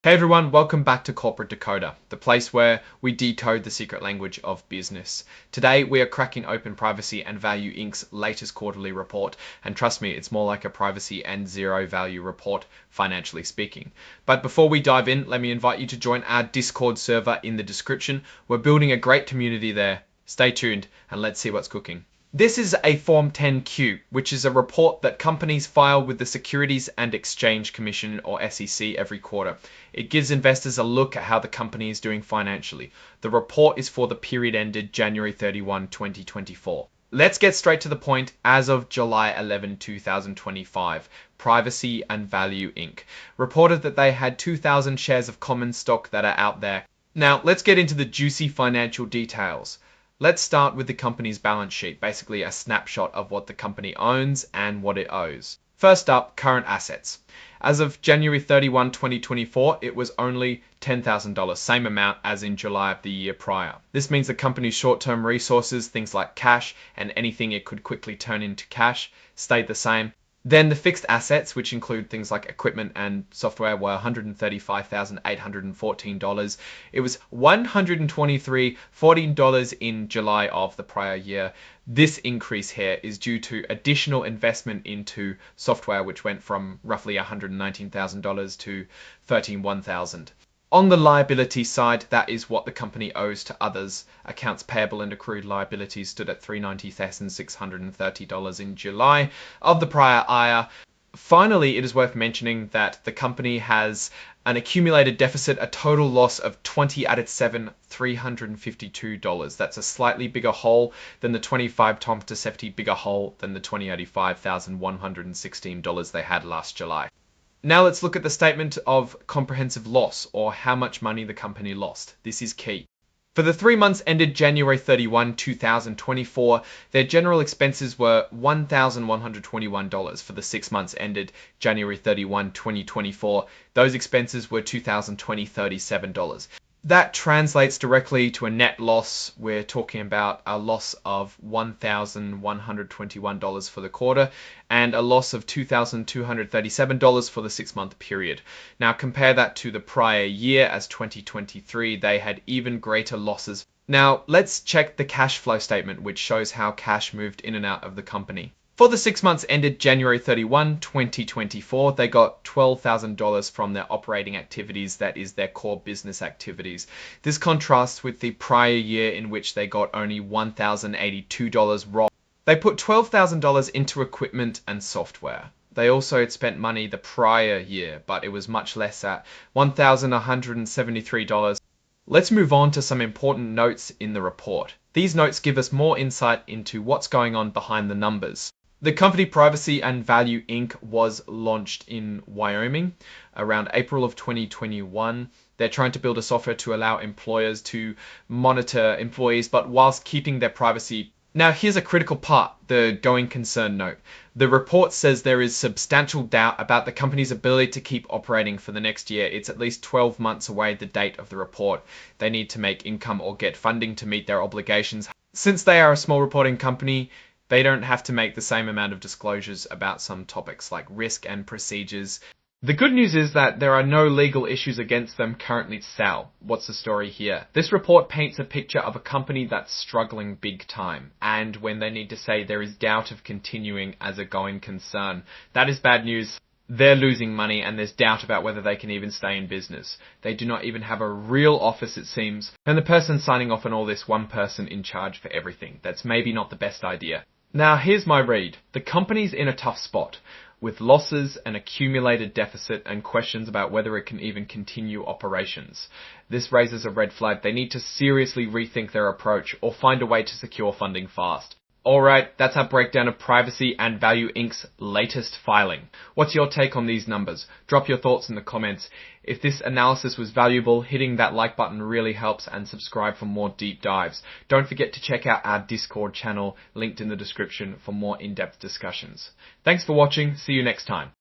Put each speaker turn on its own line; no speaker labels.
Hey everyone, welcome back to Corporate Decoder, the place where we decode the secret language of business. Today we are cracking open Privacy and Value Inc.'s latest quarterly report, and trust me, it's more like a privacy and zero value report, financially speaking. But before we dive in, let me invite you to join our Discord server in the description. We're building a great community there. Stay tuned and let's see what's cooking. This is a Form 10-Q, which is a report that companies file with the Securities and Exchange Commission, or SEC, every quarter. It gives investors a look at how the company is doing financially. The report is for the period ended January 31, 2024. Let's get straight to the point. As of July 11, 2025, Privacy and Value Inc. reported that they had 2,000 shares of common stock that are out there. Now, let's get into the juicy financial details. Let's start with the company's balance sheet, basically a snapshot of what the company owns and what it owes. First up, current assets. As of January 31, 2024, it was only $10,000, same amount as in July of the year prior. This means the company's short-term resources, things like cash and anything it could quickly turn into cash, stayed the same. Then the fixed assets, which include things like equipment and software, were $135,814. It was $123.14 in July of the prior year. This increase here is due to additional investment into software, which went from roughly $119,000 to $131,000. On the liability side, that is what the company owes to others. Accounts payable and accrued liabilities stood at $390,630 in July of the prior year. Finally, it is worth mentioning that the company has an accumulated deficit, a total loss of $20,807,352. That's a slightly bigger hole than the 25 times to 70 bigger hole than the $20,085,116 they had last July. Now let's look at the statement of comprehensive loss, or how much money the company lost. This is key. For the 3 months ended January 31, 2024, their general expenses were $1,121. For the 6 months ended January 31, 2024, those expenses were $2,037. That translates directly to a net loss. We're talking about a loss of $1,121 for the quarter and a loss of $2,237 for the 6-month period. Now compare that to the prior year, as 2023, they had even greater losses. Now let's check the cash flow statement, which shows how cash moved in and out of the company. For the 6 months ended January 31, 2024, they got $12,000 from their operating activities, that is their core business activities. This contrasts with the prior year, in which they got only $1,082 raw. They put $12,000 into equipment and software. They also had spent money the prior year, but it was much less at $1,173. Let's move on to some important notes in the report. These notes give us more insight into what's going on behind the numbers. The company Privacy and Value Inc. was launched in Wyoming around April of 2021. They're trying to build a software to allow employers to monitor employees, but whilst keeping their privacy. Now, here's a critical part, the going concern note. The report says there is substantial doubt about the company's ability to keep operating for the next year. It's at least 12 months away, the date of the report. They need to make income or get funding to meet their obligations. Since they are a small reporting company, they don't have to make the same amount of disclosures about some topics like risk and procedures. The good news is that there are no legal issues against them currently to sell. What's the story here? This report paints a picture of a company that's struggling big time, and when they need to say there is doubt of continuing as a going concern. That is bad news. They're losing money and there's doubt about whether they can even stay in business. They do not even have a real office, it seems, and the person signing off on all this, one person in charge for everything. That's maybe not the best idea. Now here's my read. The company's in a tough spot, with losses, an accumulated deficit, and questions about whether it can even continue operations. This raises a red flag. They need to seriously rethink their approach or find a way to secure funding fast. Alright, that's our breakdown of Privacy and Value Inc.'s latest filing. What's your take on these numbers? Drop your thoughts in the comments. If this analysis was valuable, hitting that like button really helps, and subscribe for more deep dives. Don't forget to check out our Discord channel, linked in the description, for more in-depth discussions. Thanks for watching. See you next time.